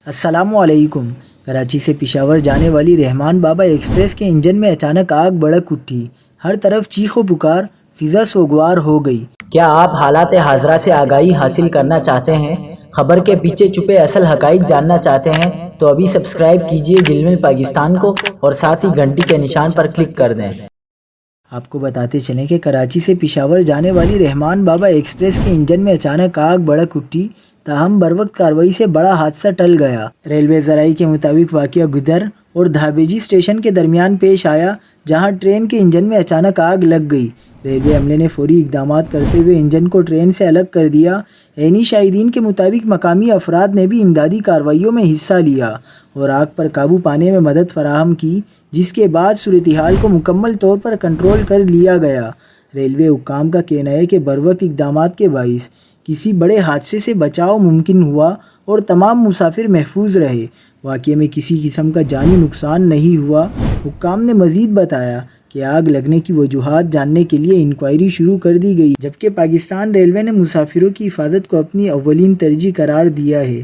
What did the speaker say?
السلام علیکم۔ کراچی سے پشاور جانے والی رحمان بابا ایکسپریس کے انجن میں اچانک آگ بھڑک اٹھی۔ ہر طرف چیخ و پکار، فضا سوگوار ہو گئی۔ کیا آپ حالات حاضرہ سے آگاہی حاصل کرنا چاہتے ہیں؟ خبر کے پیچھے چھپے اصل حقائق جاننا چاہتے ہیں تو ابھی سبسکرائب کیجئے جلمل پاکستان کو اور ساتھ ہی گھنٹی کے نشان پر کلک کر دیں۔ آپ کو بتاتے چلیں کہ کراچی سے پشاور جانے والی رحمان بابا ایکسپریس کے انجن میں اچانک آگ بھڑک اٹھی، تاہم بروقت کارروائی سے بڑا حادثہ ٹل گیا۔ ریلوے ذرائع کے مطابق واقعہ گدر اور دھابیجی اسٹیشن کے درمیان پیش آیا، جہاں ٹرین کے انجن میں اچانک آگ لگ گئی۔ ریلوے عملے نے فوری اقدامات کرتے ہوئے انجن کو ٹرین سے الگ کر دیا۔ عینی شاہدین کے مطابق مقامی افراد نے بھی امدادی کارروائیوں میں حصہ لیا اور آگ پر قابو پانے میں مدد فراہم کی، جس کے بعد صورتحال کو مکمل طور پر کنٹرول کر لیا گیا۔ ریلوے حکام کا کہنا ہے کہ بروقت اقدامات کے باعث کسی بڑے حادثے سے بچاؤ ممکن ہوا اور تمام مسافر محفوظ رہے۔ واقعے میں کسی قسم کا جانی نقصان نہیں ہوا۔ حکام نے مزید بتایا کہ آگ لگنے کی وجوہات جاننے کے لیے انکوائری شروع کر دی گئی، جبکہ پاکستان ریلوے نے مسافروں کی حفاظت کو اپنی اولین ترجیح قرار دیا ہے۔